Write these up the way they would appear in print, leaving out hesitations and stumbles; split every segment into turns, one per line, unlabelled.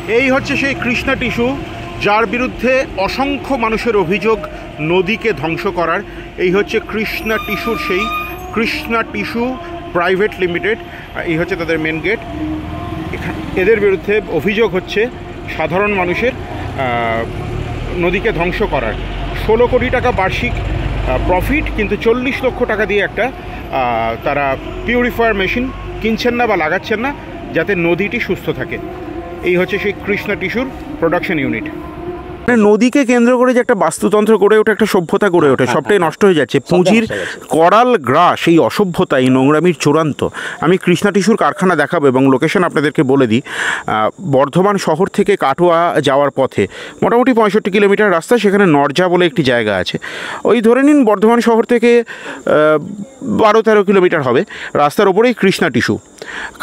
এই হচ্ছে সেই কৃষ্ণা টিস্যু, যার বিরুদ্ধে অসংখ্য মানুষের অভিযোগ নদীকে ধ্বংস করার। এই হচ্ছে কৃষ্ণা টিস্যুর সেই কৃষ্ণা টিস্যু প্রাইভেট লিমিটেড, এই হচ্ছে তাদের মেন গেট। এদের বিরুদ্ধে অভিযোগ হচ্ছে সাধারণ মানুষের নদীকে ধ্বংস করার। 16 কোটি টাকা বার্ষিক প্রফিট, কিন্তু 40 লক্ষ টাকা দিয়ে একটা তারা পিউরিফায়ার মেশিন কিনছেন না বা লাগাচ্ছেন না, যাতে নদীটি সুস্থ থাকে। এই হচ্ছে সেই কৃষ্ণা টিস্যুর প্রোডাকশন ইউনিট। নদীকে কেন্দ্র করে যে একটা বাস্তুতন্ত্র গড়ে ওঠে, একটা সভ্যতা গড়ে ওঠে, সবটাই নষ্ট হয়ে যাচ্ছে। পুঁজির করাল গ্রাস, এই অসভ্যতা, এই নোংরামির চূড়ান্ত। আমি কৃষ্ণা টিস্যুর কারখানা দেখাবো এবং লোকেশন আপনাদেরকে বলে দিই। বর্ধমান শহর থেকে কাটোয়া যাওয়ার পথে মোটামুটি 65 কিলোমিটার রাস্তা, সেখানে নরজা বলে একটি জায়গা আছে। ওই ধরে নিন বর্ধমান শহর থেকে 12-13 কিলোমিটার হবে। রাস্তার ওপরেই কৃষ্ণা টিস্যু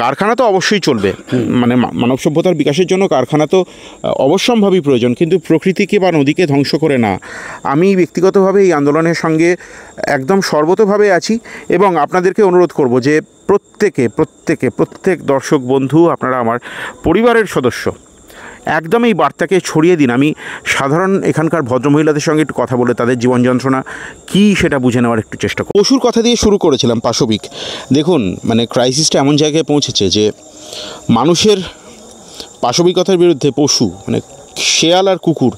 কারখানা তো অবশ্যই চলবে, মানে মানব সভ্যতার বিকাশের জন্য কারখানা তো অবশ্যম্ভাবী প্রয়োজন, কিন্তু প্রকৃতিকে বা নদীকে ধ্বংস করে না। আমি ব্যক্তিগতভাবে এই আন্দোলনের সঙ্গে একদম সর্বতোভাবে আছি এবং আপনাদেরকে অনুরোধ করব যে প্রত্যেক দর্শক বন্ধু, আপনারা আমার পরিবারের সদস্য, একদম এই বার্তাকে ছড়িয়ে দিন। আমি সাধারণ এখানকার ভদ্রমহিলাদের সঙ্গে একটু কথা বলে তাদের জীবন যন্ত্রণা কী সেটা বুঝে নেওয়ার একটু চেষ্টা করি। পশুর কথা দিয়ে শুরু করেছিলাম, পাশবিক। দেখুন, মানে ক্রাইসিসটা এমন জায়গায় পৌঁছেছে যে মানুষের পাশবিকতার বিরুদ্ধে পশু, মানে শেয়াল আর কুকুর,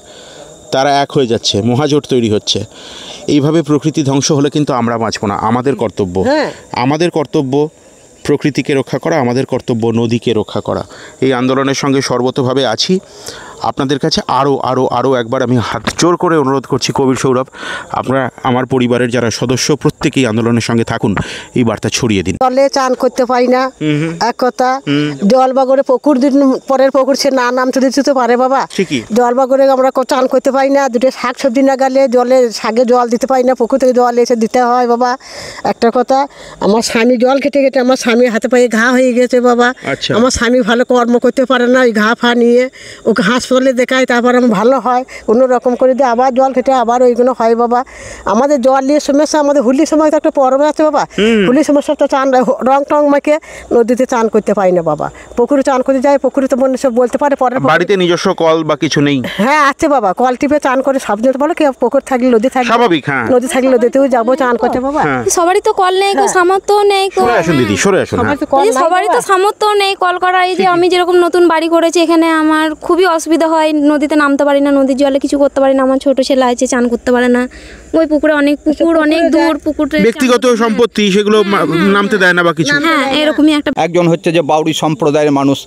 তারা এক হয়ে যাচ্ছে, মহাজোট তৈরি হচ্ছে। এইভাবে প্রকৃতি ধ্বংস হলে কিন্তু আমরা বাঁচব না। আমাদের কর্তব্য প্রকৃতিকে রক্ষা করা, আমাদের কর্তব্য নদীকে রক্ষা করা। এই আন্দোলনের সঙ্গে সর্বতোভাবে আছি। আপনাদের কাছে আরও একবার আমি হাত জোর করে অনুরোধ করছি, কবির সৌরভ, আপনারা আমার পরিবারের যারা সদস্য প্রত্যেকেই আন্দোলনের সঙ্গে থাকুন, এই বার্তা ছড়িয়ে দিন।
জলে চান করতে পারি না, এক কথা। জল বাগরে পুকুর, দিন পরের পুকুর সে না নামতে দিতে পারে বাবা। জল বাগরে আমরা চান করতে পারি না, দুটো শাক সবজি না গেলে জলে শাকে জল দিতে পারি না, পুকুর থেকে জল এসে দিতে হয় বাবা। একটা কথা, আমার স্বামী জল খেতে খেতে আমার স্বামীর হাতে পায়ে ঘা হয়ে গেছে বাবা। আমার স্বামী ভালো কর্ম করতে পারে না, ওই ঘা ফা নিয়ে ওকে হাসপাতালে দেখায়, তারপর আমার ভালো হয়, কোনো রকম করে দিয়ে আবার জল খেতে আবার ওইগুলো হয় বাবা। আমাদের জল নিয়ে সমস্যা, আমাদের হোলির সময় তো একটা পর্ব আছে বাবা। হোলির সমস্যা তো চান রং টং মাকে নদীতে চান করতে পারি না বাবা। পুকুরে চান করতে যাই, পুকুরে তো মনে সব বলতে পারে। পরে
বাড়িতে নিজস্ব কল বা কিছু নেই?
হ্যাঁ আছে বাবা, কল টিপে চান করে সব যেতে বলো কি, পুকুর থাকলে নদী থাকলে
স্বাভাবিক। হ্যাঁ,
নদী থাকলে নদীতেও যাবো চান করতে বাবা।
সবারই তো কল নেই, সামর্থ্য নেই।
দিদি সরে আসুন।
সবারই তো সামর্থ্য নেই কল করার। এই যে আমি যেরকম নতুন বাড়ি করেছি, এখানে আমার খুবই অসুবিধা হয়, নদীতে নামতে পারি না, নদীর জলে কিছু করতে পারি না। আমার ছোট ছেলে আছে, চান করতে পারে না। ওই পুকুরে অনেক পুকুর, অনেক দূর পুকুরে,
ব্যক্তিগত সম্পত্তি, সেগুলো নামতে দেয় না বা কিছু।
হ্যাঁ, এরকমই একটা।
একজন হচ্ছে যে বাউরি সম্প্রদায়ের মানুষ,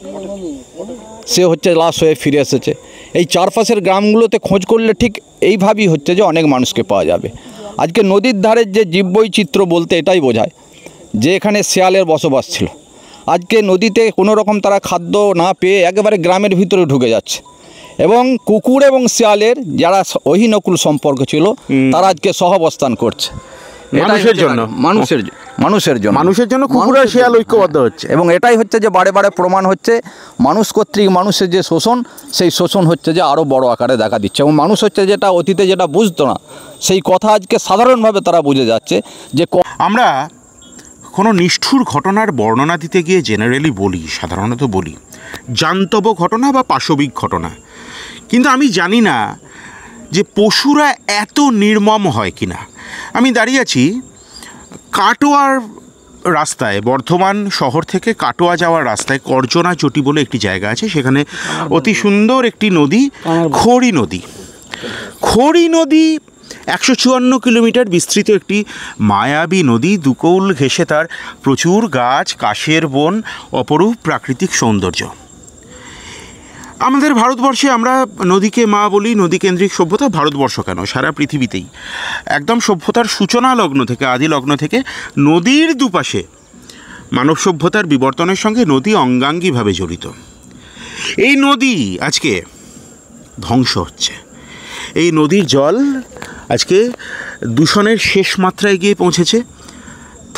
সে হচ্ছে লাশ হয়ে ফিরে এসেছে। এই চারপাশের গ্রামগুলোতে খোঁজ করলে ঠিক এইভাবেই হচ্ছে যে অনেক মানুষকে পাওয়া যাবে। আজকে নদীর ধারের যে জীববৈচিত্র্য বলতে এটাই বোঝায় যে এখানে শেয়ালের বসবাস ছিল। আজকে নদীতে কোনো রকম তারা খাদ্য না পেয়ে একেবারে গ্রামের ভিতরে ঢুকে যাচ্ছে, এবং কুকুর এবং শিয়ালের যারা অহিনকুল সম্পর্ক ছিল তারা আজকে সহাবস্থান করছে মানুষের জন্য কুকুর আর শিয়াল ঐক্যবদ্ধ হচ্ছে। এবং এটাই হচ্ছে যে বারে বারে প্রমাণ হচ্ছে মানুষ কর্তৃক মানুষের যে শোষণ, সেই শোষণ হচ্ছে যে আরও বড় আকারে দেখা দিচ্ছে। এবং মানুষ হচ্ছে যেটা অতীতে যেটা বুঝতো না, সেই কথা আজকে সাধারণভাবে তারা বুঝে যাচ্ছে। যে
আমরা কোনো নিষ্ঠুর ঘটনার বর্ণনা দিতে গিয়ে জেনারেলি বলি, সাধারণত বলি জান্তব ঘটনা বা পাশবিক ঘটনা, কিন্তু আমি জানি না যে পশুরা এত নির্মম হয় কিনা। আমি দাঁড়িয়ে আছি কাটোয়ার রাস্তায়, বর্ধমান শহর থেকে কাটোয়া যাওয়ার রাস্তায় করজনা চটি বলে একটি জায়গা আছে। সেখানে অতি সুন্দর একটি নদী, খড়ি নদী। 154 কিলোমিটার বিস্তৃত একটি মায়াবী নদী, দুকৌল ঘেঁষে তার প্রচুর গাছ, কাশের বন, অপরূপ প্রাকৃতিক সৌন্দর্য। আমাদের ভারতবর্ষে আমরা নদীকে মা বলি, নদীকেন্দ্রিক সভ্যতা। ভারতবর্ষ কেন, সারা পৃথিবীতেই একদম সভ্যতার সূচনা লগ্ন থেকে, আদি লগ্ন থেকে নদীর দুপাশে মানব সভ্যতার বিবর্তনের সঙ্গে নদী অঙ্গাঙ্গিভাবে জড়িত। এই নদী আজকে ধ্বংস হচ্ছে। এই নদীর জল আজকে দূষণের শেষ মাত্রায় গিয়ে পৌঁছেছে।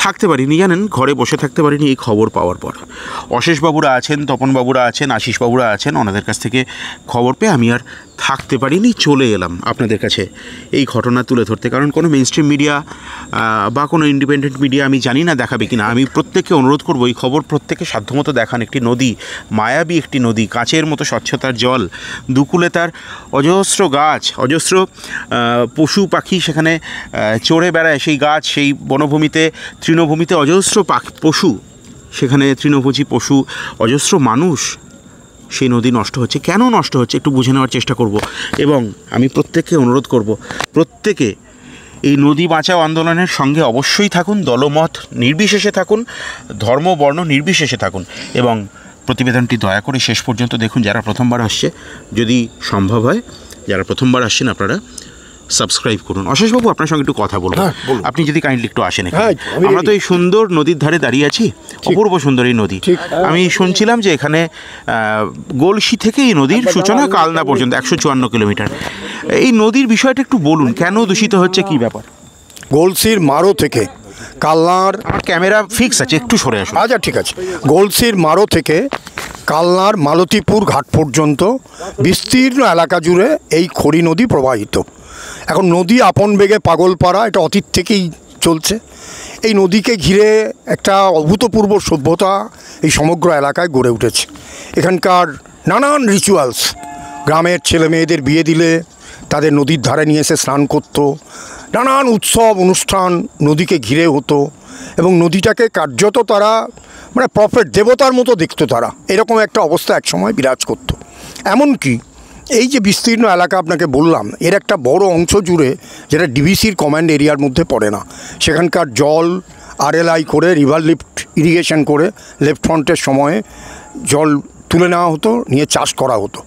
থাকতে পারিনি, জানেন, ঘরে বসে থাকতে পারিনি এই খবর পাওয়ার পর। অশেষবাবুরা আছেন, তপনবাবুরা আছেন, আশিসবাবুরা আছেন, ওনাদের কাছ থেকে খবর পেয়ে আমি আর থাকতে পারিনি, চলে এলাম আপনাদের কাছে এই ঘটনা তুলে ধরতে। কারণ কোনো মেইন স্ট্রিম মিডিয়া বা কোনো ইন্ডিপেন্ডেন্ট মিডিয়া আমি জানি না দেখাবে কিনা। আমি প্রত্যেককে অনুরোধ করবো এই খবর প্রত্যেকে সাধ্যমতো দেখান। একটি নদী, মায়াবী একটি নদী, কাঁচের মতো স্বচ্ছতার জল, দুকুলে তার অজস্র গাছ, অজস্র পশু পাখি সেখানে চড়ে বেড়ায়, সেই গাছ, সেই বনভূমিতে, তৃণভূমিতে অজস্র পশু, সেখানে তৃণভোজী পশু, অজস্র মানুষ। সেই নদী নষ্ট হচ্ছে, কেন নষ্ট হচ্ছে একটু বুঝে নেওয়ার চেষ্টা করব। এবং আমি প্রত্যেককে অনুরোধ করব, প্রত্যেকে এই নদী বাঁচাও আন্দোলনের সঙ্গে অবশ্যই থাকুন, দলমত নির্বিশেষে থাকুন, ধর্ম বর্ণ নির্বিশেষে থাকুন, এবং প্রতিবেদনটি দয়া করে শেষ পর্যন্ত দেখুন। যারা প্রথমবার আসছে, যদি সম্ভব হয় যারা প্রথমবার আসছেন আপনারা সাবস্ক্রাইব করুন। অশেষবাবু, আপনার সঙ্গে একটু কথা বলবো, আপনি যদি কাইন্ডলি একটু আসেন। আমরা তো এই সুন্দর নদীর ধারে দাঁড়িয়ে আছি, অপূর্ব সুন্দর এই নদী। আমি শুনছিলাম যে এখানে গলসি থেকে এই নদীর সূচনা কালনা পর্যন্ত 154 কিলোমিটার। এই নদীর বিষয়টা একটু বলুন, কেন দূষিত হচ্ছে, কি ব্যাপার?
গলসির মারো থেকে কালনার,
আমার ক্যামেরা ফিক্স আছে, একটু সরে আসুন।
আচ্ছা ঠিক আছে। গলসির মারো থেকে কালনার মালতীপুর ঘাট পর্যন্ত বিস্তীর্ণ এলাকা জুড়ে এই খড়ি নদী প্রবাহিত। এখন নদী আপন বেগে পাগলপাড়া, এটা অতীত থেকেই চলছে। এই নদীকে ঘিরে একটা অভূতপূর্ব সভ্যতা এই সমগ্র এলাকায় গড়ে উঠেছে। এখানকার নানান রিচুয়ালস, গ্রামের ছেলে মেয়েদের বিয়ে দিলে তাদের নদীর ধারে নিয়ে এসে স্নান করতো, নানান উৎসব অনুষ্ঠান নদীকে ঘিরে হতো, এবং নদীটাকে কার্যত তারা মানে প্রফেট, দেবতার মতো দেখতো তারা। এরকম একটা অবস্থা একসময় বিরাজ করতো। এমনকি এই যে বিস্তীর্ণ এলাকা আপনাকে বললাম, এর একটা বড় অংশ জুড়ে, যেটা ডিভিসির কমান্ড এরিয়ার মধ্যে পড়ে না, সেখানকার জল RLI করে, রিভার লিফট ইরিগেশন করে লেফট ফ্রন্টের সময়ে জল তুলে নেওয়া হতো, নিয়ে চাষ করা হতো।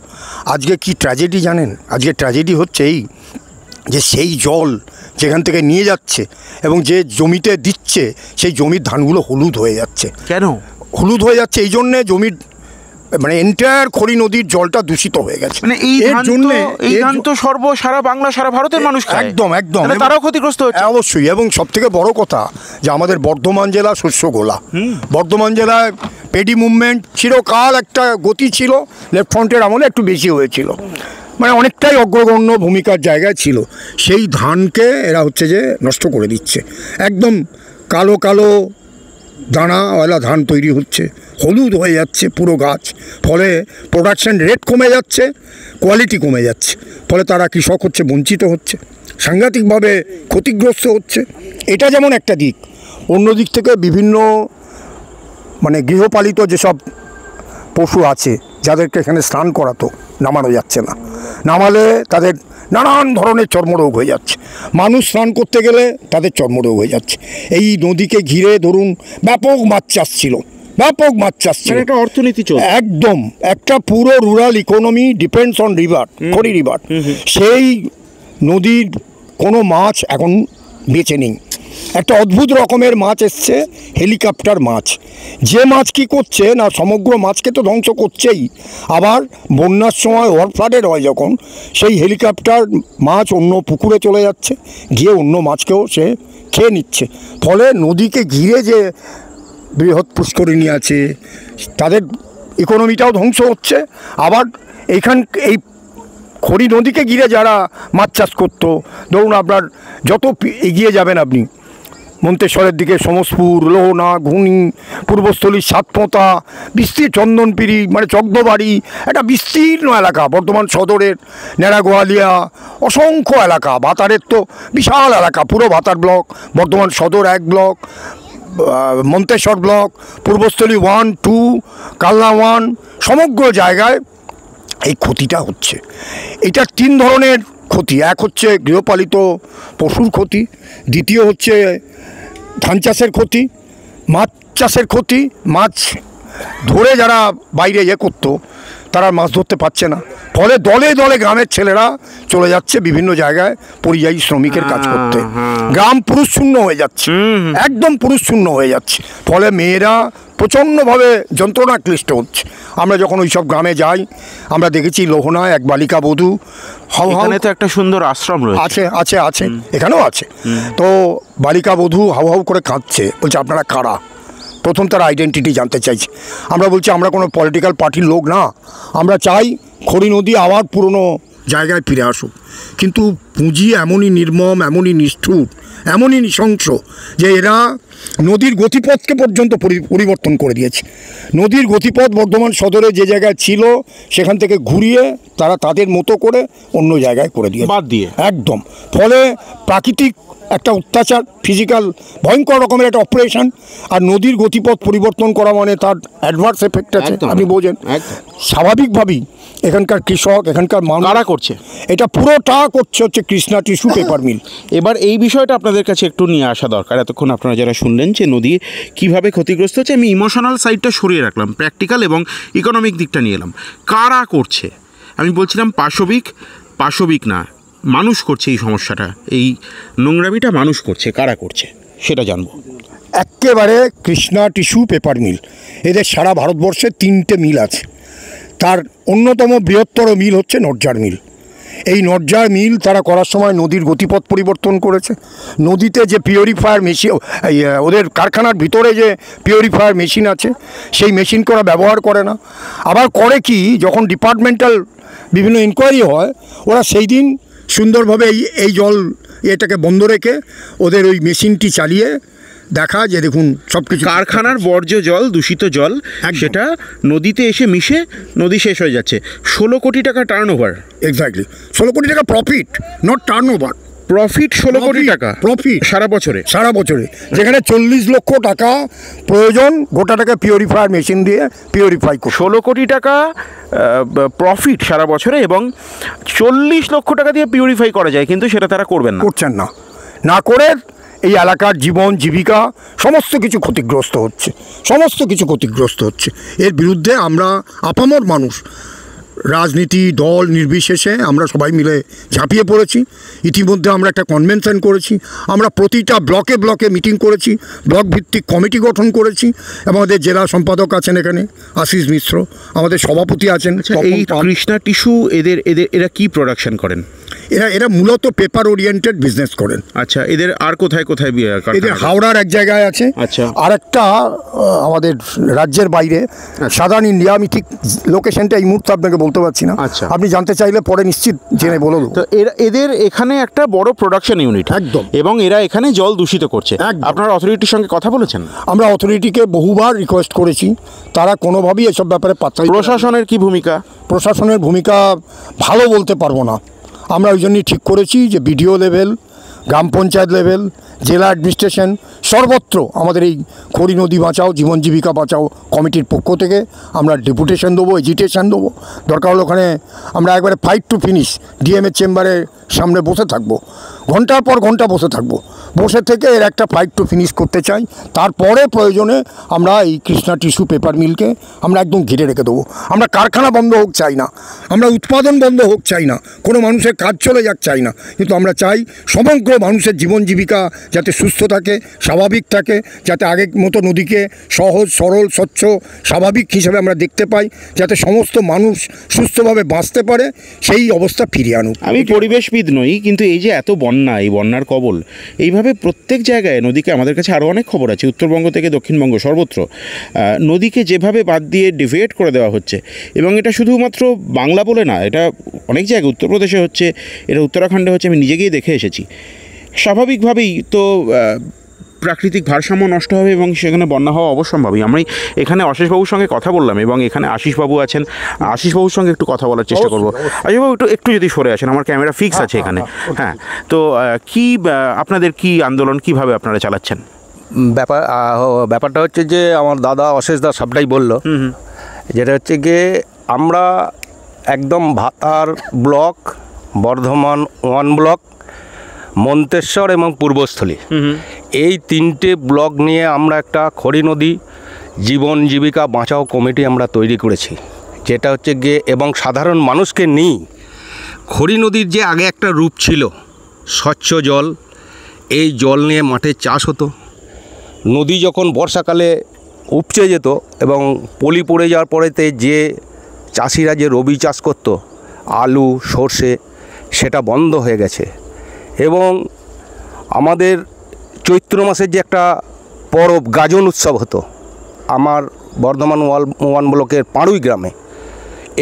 আজকে কি ট্র্যাজেডি জানেন? আজকে ট্র্যাজেডি হচ্ছে এই যে সেই জল যেখান থেকে নিয়ে যাচ্ছে এবং যে জমিতে দিচ্ছে, সেই জমির ধানগুলো হলুদ হয়ে যাচ্ছে।
কেন
হলুদ হয়ে যাচ্ছে? এই জন্যে জমির মানে এন্টায়ার খড়ি নদীর জলটা দূষিত হয়ে গেছে।
মানে এই ধান তো সারা বাংলা, সারা ভারতের মানুষ খায়।
একদম একদম,
তারাও ক্ষতিগ্রস্ত হচ্ছে।
অবশ্যই। এবং সবথেকে বড় কথা যে আমাদের বর্ধমান জেলা শস্য গোলা, বর্ধমান জেলায় পেডি মুভমেন্ট চিরকাল একটা গতি ছিল, লেফট ফ্রন্টের আমলে একটু বেশি হয়েছিল, মানে অনেকটাই অগ্রগণ্য ভূমিকার জায়গায় ছিল। সেই ধানকে এরা হচ্ছে যে নষ্ট করে দিচ্ছে। একদম কালো কালো দানাওয়ালা ধান তৈরি হচ্ছে, হলুদ হয়ে যাচ্ছে পুরো গাছ। ফলে প্রোডাকশান রেট কমে যাচ্ছে, কোয়ালিটি কমে যাচ্ছে। ফলে তারা কৃষক হচ্ছে বঞ্চিত হচ্ছে, সাংঘাতিকভাবে ক্ষতিগ্রস্ত হচ্ছে। এটা যেমন একটা দিক। অন্য দিক থেকে বিভিন্ন মানে গৃহপালিত যেসব পশু আছে, যাদেরকে এখানে স্নান করাতো, নামানো যাচ্ছে না। নামালে তাদের নানান ধরনের চর্মরোগ হয়ে যাচ্ছে। মানুষ স্নান করতে গেলে তাদের চর্মরোগ হয়ে যাচ্ছে। এই নদীকে ঘিরে ধরুন ব্যাপক মাছ চাষ ছিল, ব্যাপক মাছ চাষ ছিল,
একটা অর্থনীতি চলছে
একদম। একটা পুরো rural economy depends on river, খড়ি রিভার। সেই নদীর কোনো মাছ এখন বেঁচে নেই। একটা অদ্ভুত রকমের মাছ এসছে, হেলিকপ্টার মাছ। যে মাছ কি করছে না, সমগ্র মাছকে তো ধ্বংস করছেই, আবার বন্যার সময় ওভারফ্লাডেড হয় যখন, সেই হেলিকপ্টার মাছ অন্য পুকুরে চলে যাচ্ছে, গিয়ে অন্য মাছকেও সে খেয়ে নিচ্ছে। ফলে নদীকে ঘিরে যে বৃহৎ পুষ্করিণী আছে, তাদের ইকোনমিটাও ধ্বংস হচ্ছে। আবার এই খড়ি নদীকে ঘিরে যারা মাছ চাষ করতো, ধরুন আপনার যত এগিয়ে যাবেন আপনি মন্তেশ্বরের দিকে, সমসপুর, লোহনা, ঘুনি, পূর্বস্থলী, সাতপোঁতা, বিস্তীর্ণ চন্দনপিড়ি, মানে চকদবাড়ি, একটা বিস্তীর্ণ এলাকা। বর্ধমান সদরের নেড়াগোয়ালিয়া, অসংখ্য এলাকা। ভাতারের তো বিশাল এলাকা, পুরো ভাতার ব্লক, বর্ধমান সদর 1 ব্লক, মন্তেশ্বর ব্লক, পূর্বস্থলী 1, 2, কালনা 1, সমগ্র জায়গায় এই ক্ষতিটা হচ্ছে। এটা 3 ধরনের ক্ষতি। এক হচ্ছে গৃহপালিত পশুর ক্ষতি, দ্বিতীয় হচ্ছে ধান চাষের ক্ষতি, মাছ চাষের ক্ষতি। মাছ ধরে যারা বাইরে করতো, তারা মাছ ধরতে পারছে না। ফলে দলে দলে গ্রামের ছেলেরা চলে যাচ্ছে বিভিন্ন জায়গায় পরিযায়ী শ্রমিকের কাজ করতে। গ্রাম পুরুষ শূন্য হয়ে যাচ্ছে, একদম পুরুষ শূন্য হয়ে যাচ্ছে। ফলে মেয়েরা প্রচণ্ডভাবে যন্ত্রণা ক্লিষ্ট হচ্ছে। আমরা যখন ওই সব গ্রামে যাই আমরা দেখেছি লোহনায় এক বালিকা বধূ
এখানে তো একটা সুন্দর আশ্রম রয়েছে।
আছে এখানেও আছে। তো বালিকা বধূ হাউ হাউ করে কাঁদছে, বলছে আপনারা কারা। প্রথম তার আইডেন্টিটি জানতে চাইছে। আমরা বলছি আমরা কোনো পলিটিক্যাল পার্টির লোক না, আমরা চাই খড়ি নদী আবার পুরনো জায়গায় ফিরে আসুক। কিন্তু পুঁজি এমনই নির্মম, এমনই নিষ্ঠুর, এমনই নৃশংস যে এরা নদীর গতিপথকে পর্যন্ত পরিবর্তন করে দিয়েছে। নদীর গতিপথ বর্ধমান সদরে যে জায়গায় ছিল সেখান থেকে ঘুরিয়ে তারা তাদের মতো করে অন্য জায়গায় করে দিয়ে
বাদ দিয়ে
একদম। ফলে প্রাকৃতিক একটা অত্যাচার, ফিজিক্যাল ভয়ঙ্কর রকমের একটা অপারেশন। আর নদীর গতিপথ পরিবর্তন করা মানে তার অ্যাডভার্স এফেক্ট আছে, আপনি বোঝেন। স্বাভাবিকভাবেই এখানকার কৃষক, এখানকার মানুষ
কারা করছে
এটা, পুরোটা করছে হচ্ছে কৃষ্ণা টিস্যু পেপার মিল।
এবার এই বিষয়টা আপনাদের কাছে একটু নিয়ে আসা দরকার। এতক্ষণ আপনারা যারা শুনলেন যে নদী কীভাবে ক্ষতিগ্রস্ত হচ্ছে, আমি ইমোশনাল সাইডটা সরিয়ে রাখলাম, প্র্যাকটিক্যাল এবং ইকোনমিক দিকটা নিয়ে এলাম। কারা করছে? আমি বলছিলাম পাশবিক না, মানুষ করছে এই সমস্যাটা, এই নোংরামিটা মানুষ করছে। কারা করছে সেটা জানবো।
একেবারে কৃষ্ণা টিস্যু পেপার মিল, এদের সারা ভারতবর্ষে 3টে মিল আছে। তার অন্যতম বৃহত্তর মিল হচ্ছে নরজার মিল। এই নরজার মিল তারা করার সময় নদীর গতিপথ পরিবর্তন করেছে। নদীতে যে পিউরিফায়ার মেশিন, ওদের কারখানার ভিতরে যে পিউরিফায়ার মেশিন আছে সেই মেশিন ওরা ব্যবহার করে না। আবার করে কি, যখন ডিপার্টমেন্টাল বিভিন্ন ইনকোয়ারি হয় ওরা সেই দিন সুন্দরভাবে এই জল এটাকে বন্ধ রেখে ওদের ওই মেশিনটি চালিয়ে দেখা যে দেখুন সব কিছু
কারখানার বর্জ্য জল, দূষিত জল, সেটা নদীতে এসে মিশে নদী শেষ হয়ে যাচ্ছে। 16 কোটি টাকা টার্ন ওভার।
এক্স্যাক্টলি 16 কোটি টাকা profit, not turn over.
Profit 16 কোটি টাকা
প্রফিট
সারা বছরে,
যেখানে 40 লক্ষ টাকা প্রয়োজন গোটাটাকে পিউরিফায়ার মেশিন দিয়ে পিউরিফাই করে।
16 কোটি টাকা প্রফিট সারা বছরে এবং 40 লক্ষ টাকা দিয়ে পিউরিফাই করা যায়, কিন্তু সেটা তারা করছেন
না করে এই এলাকার জীবন জীবিকা সমস্ত কিছু ক্ষতিগ্রস্ত হচ্ছে। এর বিরুদ্ধে আমরা আপামর মানুষ, রাজনীতি দল নির্বিশেষে আমরা সবাই মিলে ঝাঁপিয়ে পড়েছি। ইতিমধ্যে আমরা একটা কনভেনশন করেছি, আমরা প্রতিটা ব্লকে ব্লকে মিটিং করেছি, ব্লক ভিত্তিক কমিটি গঠন করেছি। আমাদের জেলা সম্পাদক আছেন এখানে আশিস মিশ্র, আমাদের সভাপতি আছেন।
এই কৃষ্ণা টিস্যু এরা কি প্রোডাকশন করেন?
এরা মূলত পেপার ওরিয়েন্টেড বিজনেস করেন।
আচ্ছা, এদের আর কোথায়
এদের হাওড়ার এক জায়গায় আছে।
আচ্ছা,
আর একটা আমাদের রাজ্যের বাইরে, সাদার্ন ইন্ডিয়া। আমি ঠিক লোকেশনটা এই মুহূর্তে আপনাকে বলতে পারছি না।
আচ্ছা,
আপনি জানতে চাইলে পরে নিশ্চিত জেনে বলে দেবো।
তো এদের এখানে একটা বড় প্রোডাকশন ইউনিট
একদম,
এবং এরা এখানে জল দূষিত করছে। আপনারা অথরিটির সঙ্গে কথা বলেছেন?
আমরা অথরিটিকে বহুবার রিকোয়েস্ট করেছি, তারা কোনোভাবেই এসব ব্যাপারে পাত্তা।
প্রশাসনের কি ভূমিকা?
প্রশাসনের ভূমিকা ভালো বলতে পারবো না। আমরা ওই জন্যই ঠিক করেছি যে বিডিও লেভেল, গ্রাম পঞ্চায়েত লেভেল, জেলা অ্যাডমিনিস্ট্রেশন সর্বত্র আমাদের এই খড়ি নদী বাঁচাও, জীবন জীবিকা বাঁচাও কমিটির পক্ষ থেকে আমরা ডেপুটেশন দেবো, এজিটেশন দেবো। দরকার হলে ওখানে আমরা একবারে ফাইট টু ফিনিশ ডিএমের চেম্বারের সামনে বসে থাকবো, ঘন্টার পর ঘন্টা বসে থেকে এর একটা ফাইট টু ফিনিশ করতে চাই। তারপরে প্রয়োজনে আমরা এই কৃষ্ণা টিস্যু পেপার মিলকে আমরা একদম ঘিরে রেখে দেবো। আমরা কারখানা বন্ধ হোক চাই না, আমরা উৎপাদন বন্ধ হোক চাই না, কোনো মানুষের কাজ চলে যাক চাই না, কিন্তু আমরা চাই সমগ্র মানুষের জীবন জীবিকা যাতে সুস্থ থাকে, স্বাভাবিক থাকে, যাতে আগের মতো নদীকে সহজ সরল স্বচ্ছ স্বাভাবিক হিসাবে আমরা দেখতে পাই, যাতে সমস্ত মানুষ সুস্থভাবে বাঁচতে পারে, সেই অবস্থা ফিরিয়ে আনুক।
আমি পরিবেশবিদ নই, কিন্তু এই যে এত বন্যা, এই বন্যার কবল, এইভাবে প্রত্যেক জায়গায় নদীকে, আমাদের কাছে আরও অনেক খবর আছে, উত্তরবঙ্গ থেকে দক্ষিণবঙ্গ সর্বত্র নদীকে যেভাবে বাদ দিয়ে ডিভাইড করে দেওয়া হচ্ছে। এবং এটা শুধুমাত্র বাংলা বলে না, এটা অনেক জায়গায়, উত্তরপ্রদেশে হচ্ছে, এটা উত্তরাখণ্ডে হচ্ছে, আমি নিজে গিয়ে দেখে এসেছি। স্বাভাবিকভাবেই তো প্রাকৃতিক ভারসাম্য নষ্ট হবে এবং সেখানে বন্যা হওয়া অবশ্যম্ভাবী। আমি এখানে অশেষবাবুর সঙ্গে কথা বললাম এবং এখানে আশিসবাবু আছেন, আশিসবাবুর সঙ্গে একটু কথা বলার চেষ্টা করবো। আশিসবাবু একটু যদি সরে আসেন, আমার ক্যামেরা ফিক্স আছে এখানে। হ্যাঁ, তো আপনাদের কি আন্দোলন, কিভাবে আপনারা চালাচ্ছেন?
ব্যাপারটা হচ্ছে যে আমার দাদা অশেষ দা সবটাই বললো, যেটা হচ্ছে গিয়ে আমরা একদম ভাতার ব্লক, বর্ধমান 1 ব্লক, মন্তেশ্বর এবং পূর্বস্থলী, এই 3টে ব্লক নিয়ে আমরা একটা খড়ি নদী জীবন জীবিকা বাঁচাও কমিটি আমরা তৈরি করেছি, যেটা হচ্ছে গিয়ে এবং সাধারণ মানুষকে নিই। খড়ি নদীর যে আগে একটা রূপ ছিল স্বচ্ছ জল, এই জল নিয়ে মাঠে চাষ হতো। নদী যখন বর্ষাকালে উপচে যেত এবং পলি পড়ে যাওয়ার পরেতে যে চাষিরা যে রবি চাষ করত আলু সর্ষে সেটা বন্ধ হয়ে গেছে। এবং আমাদের চৈত্র মাসের যে একটা পরব গাজন উৎসব হতো আমার বর্ধমান ওয়ান ব্লকের পাড়ুই গ্রামে,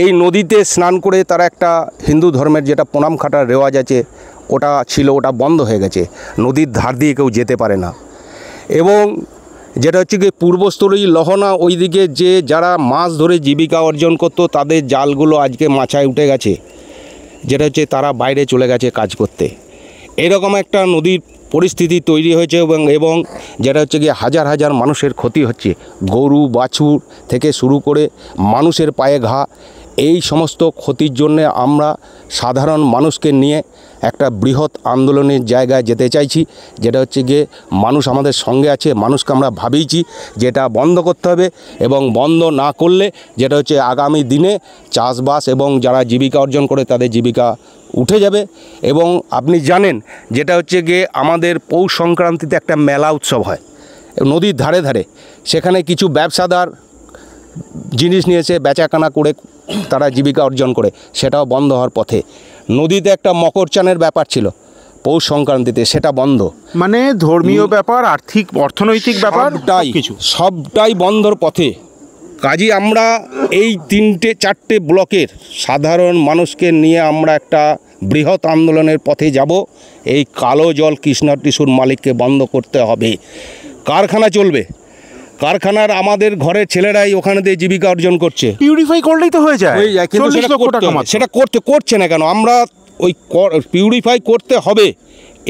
এই নদীতে স্নান করে তারা একটা হিন্দু ধর্মের যেটা প্রণাম খাটার রেওয়াজ আছে ওটা ছিল, ওটা বন্ধ হয়ে গেছে। নদীর ধার দিয়ে কেউ যেতে পারে না। এবং যেটা হচ্ছে কি পূর্বস্থলী লহনা ওইদিকে যে যারা মাছ ধরে জীবিকা অর্জন করতো তাদের জালগুলো আজকে মাছায় উঠে গেছে, যেটা হচ্ছে তারা বাইরে চলে গেছে কাজ করতে। এরকম একটা নদীর পরিস্থিতি তৈরি হয়েছে এবং যেটা হচ্ছে গিয়ে হাজার হাজার মানুষের ক্ষতি হচ্ছে, গরু বাছুর থেকে শুরু করে মানুষের পায়ে ঘা। এই সমস্ত ক্ষতির জন্যে আমরা সাধারণ মানুষকে নিয়ে একটা বৃহৎ আন্দোলনের জায়গায় যেতে চাইছি, যেটা হচ্ছে গিয়ে মানুষ আমাদের সঙ্গে আছে, মানুষকে আমরা ভাবিয়েছি যেটা বন্ধ করতে হবে। এবং বন্ধ না করলে যেটা হচ্ছে আগামী দিনে চাষবাস এবং যারা জীবিকা অর্জন করে তাদের জীবিকা উঠে যাবে। এবং আপনি জানেন যেটা হচ্ছে গিয়ে আমাদের পৌষ সংক্রান্তিতে একটা মেলা উৎসব হয় নদীর ধারে ধারে, সেখানে কিছু ব্যবসাদার জিনিস নিয়েছে বেচাকেনা করে তারা জীবিকা অর্জন করে, সেটাও বন্ধ হওয়ার পথে। নদীতে একটা মকর চানের ব্যাপার ছিল পৌষ সংক্রান্তিতে, সেটা বন্ধ।
মানে ধর্মীয় ব্যাপার, আর্থিক অর্থনৈতিক ব্যাপার
সবটাই বন্ধর পথে। কাজে আমরা এই 3-4টে ব্লকের সাধারণ মানুষকে নিয়ে আমরা একটা বৃহৎ আন্দোলনের পথে যাব। এই কালো জল কৃষ্ণা টিস্যুর মালিককে বন্ধ করতে হবে। কারখানা চলবে, কারখানার আমাদের ঘরের ছেলেরাই ওখানে দিয়ে জীবিকা অর্জন করছে।
পিউরিফাই করলেই তো হয়ে যায়,
কিন্তু সেটা করছে না কেন? আমরা ওই পিউরিফাই করতে হবে,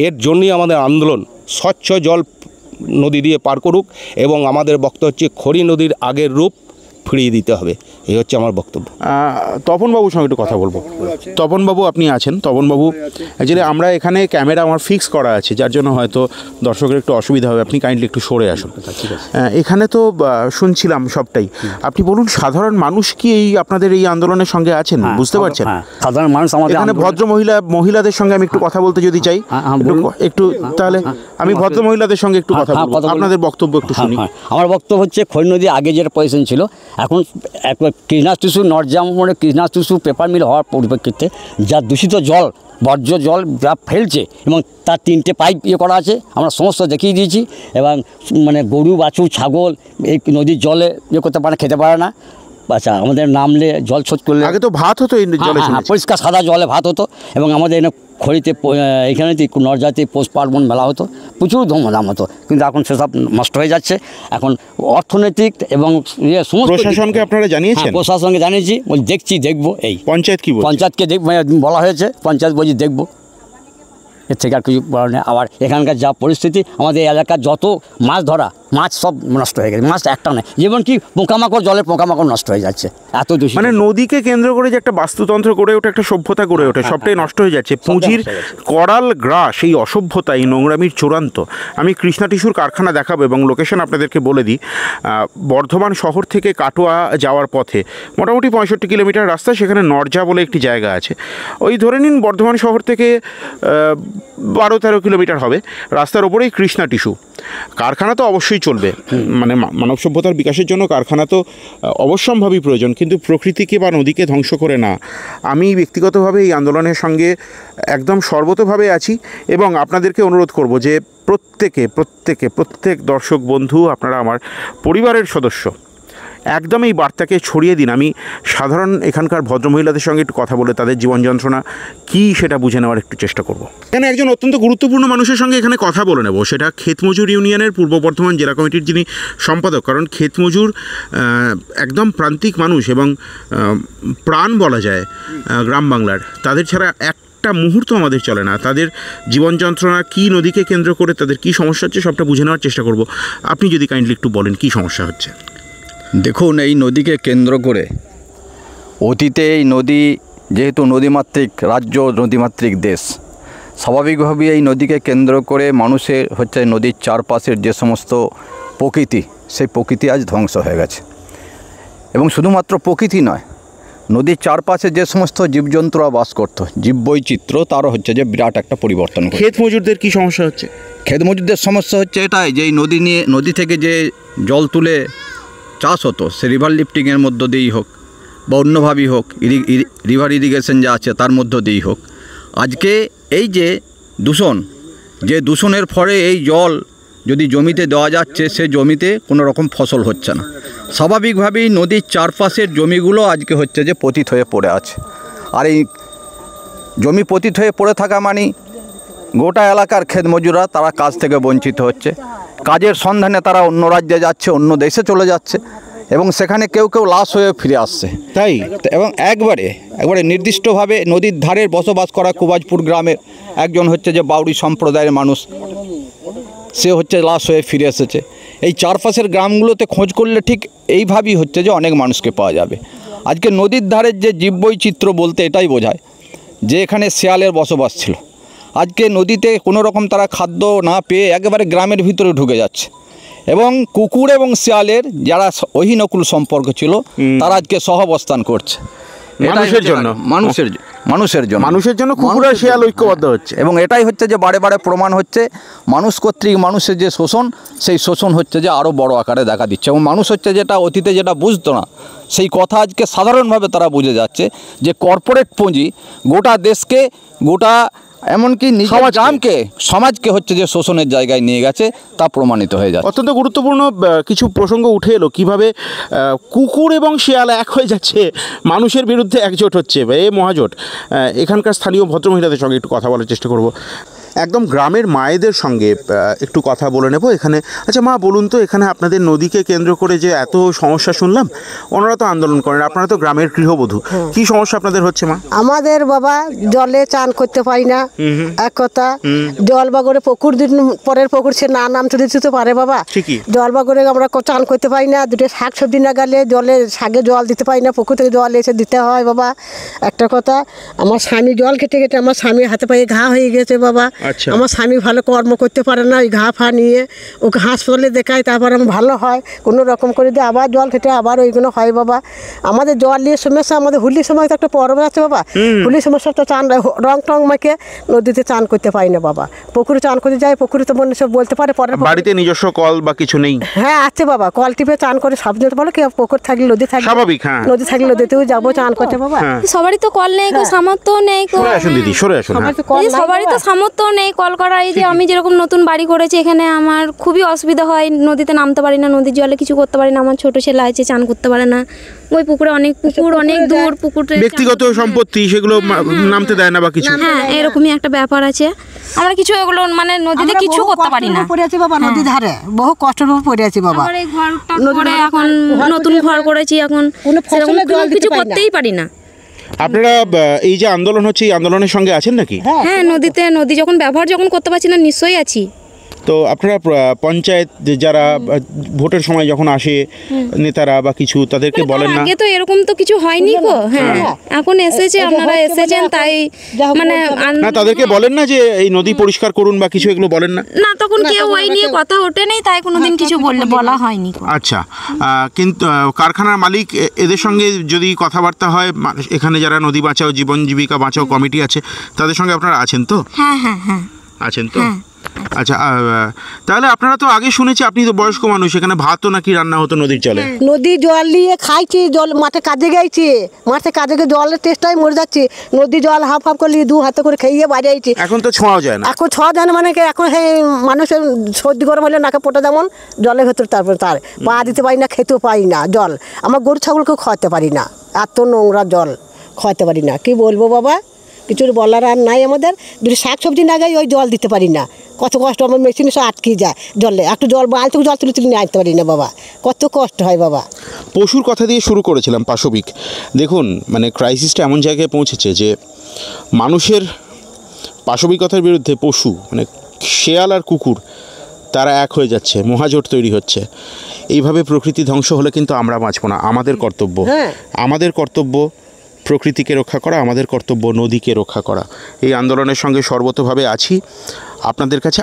এর জন্যই আমাদের আন্দোলন। স্বচ্ছ জল নদী দিয়ে পার করুক এবং আমাদের বক্তব্য হচ্ছে খড়ি নদীর আগের রূপ ফিরিয়ে দিতে হবে, এই হচ্ছে আমার বক্তব্য।
তপনবাবুর সঙ্গে একটু কথা বলবো। তপনবাবু আপনি আছেন? তপনবাবু, অ্যাকচুয়ালি আমরা এখানে ক্যামেরা আমার ফিক্স করা আছে, যার জন্য হয়তো দর্শকের একটু অসুবিধা হবে, আপনি কাইন্ডলি একটু সরে আসুন। এখানে তো শুনছিলাম সবটাই, আপনি বলুন সাধারণ মানুষ কি এই আপনাদের এই আন্দোলনের সঙ্গে আছেন? বুঝতে পারছেন
সাধারণ মানুষ আমাদের
এখানে ভদ্র মহিলাদের সঙ্গে আমি একটু কথা বলতে যদি চাই একটু, তাহলে আমি ভদ্র মহিলাদের সঙ্গে একটু কথা বলবো, আপনাদের বক্তব্য একটু শুনি।
আমার বক্তব্য হচ্ছে খড়ি নদী আগে যেটা পজিশন ছিল, এখন কৃষ্ণা টিস্যু নর্জাম মোড়ে কৃষ্ণা টিস্যু পেপার মিল হওয়ার পরিপ্রেক্ষিতে যা দূষিত জল বর্জ্য জল যা ফেলছে এবং তার 3টে পাইপ করা আছে, আমরা সমস্ত দেখিয়ে দিয়েছি। এবং মানে গরু বাছুর ছাগল এই নদীর জলে করতে পারে না, খেতে পারে না। আচ্ছা, আমাদের নামলে জল শোধ করলে
আগে তো ভাত হতো এই জলে,
পরিষ্কার সাদা জলে ভাত হতো। এবং আমাদের এখানে খড়িতে এখানে নরজাতি পৌষ পার্বণ মেলা হতো, প্রচুর ধুমধাম হতো, কিন্তু এখন সেসব নষ্ট হয়ে যাচ্ছে। এখন অর্থনৈতিক এবং
প্রশাসনকে আপনারা জানিয়েছেন?
প্রশাসনকে জানিয়েছি, দেখবো। এই
পঞ্চায়েত কি
পঞ্চায়েতকে বলা হয়েছে, পঞ্চায়েত বলছি দেখবো, এর থেকে আর কিছু বলার নেই। আবার এখানকার যা পরিস্থিতি, আমাদের এলাকার যত মাছ ধরা মাছ সব নষ্ট হয়ে গেছে, মাছ একটা নেই। যেমন কি পোকামাকড়, জলের পোকামাকড় নষ্ট হয়ে যাচ্ছে, এত দূষিত।
মানে নদীকে কেন্দ্র করে যে একটা বাস্তুতন্ত্র গড়ে ওঠে, একটা সভ্যতা গড়ে ওঠে, সবটাই নষ্ট হয়ে যাচ্ছে। পুঁজির করাল গ্রাস, এই অসভ্যতা, এই নোংরামির চূড়ান্ত। আমি কৃষ্ণা টিস্যুর কারখানা দেখাবো এবং লোকেশন আপনাদেরকে বলে দিই। বর্ধমান শহর থেকে কাটোয়া যাওয়ার পথে মোটামুটি 65 কিলোমিটার রাস্তা, সেখানে নরজা বলে একটি জায়গা আছে। ওই ধরে নিন বর্ধমান শহর থেকে 12-13 কিলোমিটার হবে, রাস্তার ওপরেই কৃষ্ণা টিস্যু কারখানা। তো অবশ্যই চলবে, মানে মানব সভ্যতার বিকাশের জন্য কারখানা তো অবশ্যম্ভাবী প্রয়োজন, কিন্তু প্রকৃতিকে বা নদীকে ধ্বংস করে না। আমি ব্যক্তিগতভাবে এই আন্দোলনের সঙ্গে একদম সর্বতোভাবে আছি এবং আপনাদেরকে অনুরোধ করব যে প্রত্যেক দর্শক বন্ধু, আপনারা আমার পরিবারের সদস্য, একদম এই বার্তাকে ছড়িয়ে দিন। আমি সাধারণ এখানকার ভদ্রমহিলাদের সঙ্গে একটু কথা বলে তাদের জীবন যন্ত্রণা কী সেটা বুঝে নেওয়ার একটু চেষ্টা করব। এখানে একজন অত্যন্ত গুরুত্বপূর্ণ মানুষের সঙ্গে এখানে কথা বলে নেব, সেটা ক্ষেতমজুর ইউনিয়নের পূর্ব বর্ধমান জেলা কমিটির যিনি সম্পাদক। কারণ ক্ষেতমজুর একদম প্রান্তিক মানুষ এবং প্রাণ বলা যায় গ্রাম বাংলার, তাদের ছাড়া একটা মুহূর্ত আমাদের চলে না। তাদের জীবন যন্ত্রণা কী, নদীকে কেন্দ্র করে তাদের কী সমস্যা হচ্ছে, সবটা বুঝে নেওয়ার চেষ্টা করব। আপনি যদি কাইন্ডলি একটু বলেন কী সমস্যা হচ্ছে।
দেখুন, এই নদীকে কেন্দ্র করে অতীতে এই নদী যেহেতু নদীমাতৃক রাজ্য, নদীমাতৃক দেশ, স্বাভাবিকভাবেই এই নদীকে কেন্দ্র করে মানুষের হচ্ছে নদীর চারপাশের যে সমস্ত প্রকৃতি, সেই প্রকৃতি আজ ধ্বংস হয়ে গেছে। এবং শুধুমাত্র প্রকৃতি নয়, নদীর চারপাশে যে সমস্ত জীবজন্তুরা বাস করত, জীববৈচিত্র্য, তারও হচ্ছে যে বিরাট একটা পরিবর্তন।
ক্ষেত মজুরদের কী সমস্যা হচ্ছে?
ক্ষেত মজুরদের সমস্যা হচ্ছে এটাই যে এই নদী থেকে যে জল তুলে চাষ হতো সে রিভার লিফটিংয়ের মধ্য দিয়েই হোক বা অন্যভাবেই হোক, রিভার ইরিগেশন যা আছে তার মধ্য দিয়েই হোক, আজকে এই যে দূষণের ফলে এই জল যদি জমিতে দেওয়া যাচ্ছে, সে জমিতে কোনো রকম ফসল হচ্ছে না। স্বাভাবিকভাবেই নদীর চারপাশের জমিগুলো আজকে হচ্ছে যে পতিত হয়ে পড়ে আছে। আর এই জমি পতিত হয়ে পড়ে থাকা মানে গোটা এলাকার ক্ষেত মজুররা তারা কাজ থেকে বঞ্চিত হচ্ছে, কাজের সন্ধানে তারা অন্য রাজ্যে যাচ্ছে, অন্য দেশে চলে যাচ্ছে এবং সেখানে কেউ কেউ লাশ হয়ে ফিরে আসছে। তাই এবং একবারে নির্দিষ্টভাবে নদীর ধারে বসবাস করা কুবাজপুর গ্রামের একজন হচ্ছে যে বাউরি সম্প্রদায়ের মানুষ, সে হচ্ছে লাশ হয়ে ফিরে এসেছে। এই চারপাশের গ্রামগুলোতে খোঁজ করলে ঠিক এইভাবেই হচ্ছে যে অনেক মানুষকে পাওয়া যাবে। আজকে নদীর ধারের যে জীববৈচিত্র্য বলতে এটাই বোঝায় যে এখানে শেয়ালের বসবাস ছিল। আজকে নদীতে কোনো রকম তারা খাদ্য না পেয়ে একেবারে গ্রামের ভিতরে ঢুকে যাচ্ছে এবং কুকুর এবং শেয়ালের যারা অহিনকুল সম্পর্ক ছিল তারা আজকে সহাবস্থান করছে মানুষের জন্য কুকুর আর শেয়াল ঐক্যবদ্ধ হচ্ছে এবং এটাই হচ্ছে যে বারে বারে প্রমাণ হচ্ছে মানুষ কর্তৃক মানুষের যে শোষণ, সেই শোষণ হচ্ছে যে আরও বড় আকারে দেখা দিচ্ছে এবং মানুষ হচ্ছে যেটা অতীতে যেটা বুঝতো না সেই কথা আজকে সাধারণভাবে তারা বুঝে যাচ্ছে যে কর্পোরেট পুঁজি গোটা দেশকে, গোটা এমনকি নিজের গ্রামকে, সমাজকে হচ্ছে যে শোষণের জায়গায় নিয়ে গেছে, তা প্রমাণিত হয়ে যাচ্ছে।
অত্যন্ত গুরুত্বপূর্ণ কিছু প্রসঙ্গ উঠে এলো, কীভাবে কুকুর এবং শিয়াল এক হয়ে যাচ্ছে, মানুষের বিরুদ্ধে একজোট হচ্ছে, মহাজোট। এখানকার স্থানীয় ভদ্রমহিলাদের সঙ্গে একটু কথা বলার চেষ্টা করব। একদম গ্রামের মায়েদের সঙ্গে একটু কথা বলে নেব এখানে। আচ্ছা মা, বলুন তো, এখানে আপনাদের নদীকে কেন্দ্র করে যে এত সমস্যা শুনলাম, ওনারা তো আন্দোলন করেন, আপনারা তো গ্রামের গৃহবধূ, কি সমস্যা আপনাদের হচ্ছে মা?
আমাদের বাবা জলে চান করতে পারি না, এক কথা। জল বাগরে পুকুর পরের পুকুর সে না নামতে দিতে পারে বাবা, জল বাগরে আমরা চান করতে পারি না। দুটো শাক সবজি না গেলে শাকে জল দিতে পারি না, পুকুর থেকে জল এসে দিতে হয় বাবা, একটা কথা। আমার স্বামী জল খেতে খেতে আমার স্বামীর হাতে পায়ে ঘা হয়ে গেছে বাবা। আমার স্বামী ভালো কর্ম করতে পারে না, ওই ঘা ফা নিয়ে ওকে হাসপাতালে দেখায়, তারপর আমার ভালো হয়, কোনো রকম করে দিয়ে আবার জল খেতে আবার ওইগুলো হয় বাবা। আমাদের জল নিয়ে সমস্যা, আমাদের হোলির সময় তো একটা পর্ব আছে বাবা, হোলির সমস্যা তো চান রং টং মাকে নদীতে চান করতে পারি না বাবা। পুকুরে চান করতে যাই, পুকুরে তো মনে সব বলতে পারে পরে।
বাড়িতে নিজস্ব কল বা কিছু নেই?
হ্যাঁ আছে বাবা, কল টিপে চান করে সব যেতে বলো কি, পুকুর থাকলে নদী থাকলে
স্বাভাবিক, হ্যাঁ
নদী থাকলে নদীতেও যাবো চান করতে বাবা।
সবারই তো কল নেই, সামর্থ্য নেই,
সরে আসুন দিদি, সরে আসুন।
সবারই তো সামর্থ্য নেই কল করার। এই যে আমি যেরকম নতুন বাড়ি করেছি, এখানে আমার খুবই অসুবিধা হয়, নদীতে নামতে পারি না, নদীর জলে কিছু করতে পারি না। আমার ছোট ছেলে আছে, চান করতে পারে না, ওই পুকুরে অনেক পুকুর, অনেক দূর পুকুরে
ব্যক্তিগত সম্পত্তি, সেগুলো নামতে দেয় না বা কিছু।
হ্যাঁ এরকমই একটা ব্যাপার আছে। আমরা কিছু এগুলো মানে নদীতে কিছু করতে পারি না,
পড়ে আছি বাবা নদী ধারে, বহু কষ্টের উপর পড়ে আছি বাবা।
এই ঘরটা করে এখন নতুন ঘর করেছি, এখন সেরকম কিছু করতেই পারি না।
আপনারা এই যে আন্দোলন হচ্ছে, এই আন্দোলনের সঙ্গে আছেন নাকি?
হ্যাঁ, নদী যখন ব্যবহার করতে পারছি না, নিশ্চয়ই আছি।
তো আপনারা পঞ্চায়েত যারা ভোটের সময় যখন আসে নেতারা বা কিছু, তাদেরকে বলেন না?
আগে তো এরকম তো কিছু হয়নি গো। হ্যাঁ এখন এসেছে, আপনারা এসেছেন, তাই মানে
না, তাদেরকে বলেন না যে এই নদী পরিষ্কার করুন বা কিছু, এগুলো বলেন না?
না, তখন কেউ ওই নিয়ে কথা ওঠে নেই, তাই কোনোদিন কিছু বলা হয়নি।
আচ্ছা, কিন্তু কারখানার মালিক এদের সঙ্গে যদি কথাবার্তা হয়, এখানে যারা নদী বাঁচাও, জীবন জীবিকা বাঁচাও কমিটি আছে, তাদের সঙ্গে আপনারা আছেন তো?
হ্যাঁ হ্যাঁ হ্যাঁ
আছেন তো। আচ্ছা, তাহলে আপনারা তো আগে শুনেছি, আপনি তো বয়স্ক মানুষ, এখানে ভাতও নাকি রান্না হতো নদীর জলে?
নদী জল নিয়ে খাইছি, জল মাঠে কাজে গেছি, মাঠে কাজে গিয়ে জলের টেস্টাই মরে যাচ্ছি। নদী জল হাফ হাফ করে দু হাতে করে খেয়ে বাড়ি আইছি।
এখন তো ছোঁয়া যায় না।
এখন ছোঁয়া যায় না মানে এখন সেই মানুষের সর্দি গরম হলে নাকে পোটা যেমন জলের ভেতর, তারপর তার পা দিতে পারি না, খেতেও পারি না জল। আমার গরু ছাগলকেও খাওয়াতে পারি না, এত নোংরা জল খাওয়াতে পারি না। কি বলবো বাবা, কিছু বলার আর নাই আমাদের। যদি শাক সবজি না গাই ওই জল দিতে পারি না, কত কষ্ট। আমার মেশিনে সব আটকে যায় জলে, একটু জল বালতি জল তুলে নিয়ে আনতে পারি না বাবা, কত কষ্ট হয় বাবা।
পশুর কথা দিয়ে শুরু করেছিলাম পাশবিক। দেখুন, মানে ক্রাইসিসটা এমন জায়গায় পৌঁছেছে যে মানুষের পাশবিকতার বিরুদ্ধে পশু, মানে শেয়াল আর কুকুর, তারা এক হয়ে যাচ্ছে, মহাজোট তৈরি হচ্ছে। এইভাবে প্রকৃতি ধ্বংস হলে কিন্তু আমরা বাঁচব না। আমাদের কর্তব্য প্রকৃতিকে রক্ষা করা, আমাদের কর্তব্য নদীকে রক্ষা করা। এই আন্দোলনের সঙ্গে সর্বতোভাবে আছি। আপনাদের কাছে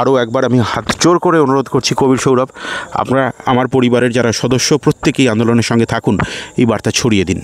আরও একবার আমি হাত জোর করে অনুরোধ করছি, কবির সৌরভ, আপনারা আমার পরিবারের যারা সদস্য প্রত্যেকেই আন্দোলনের সঙ্গে থাকুন, এই বার্তা ছড়িয়ে দিন।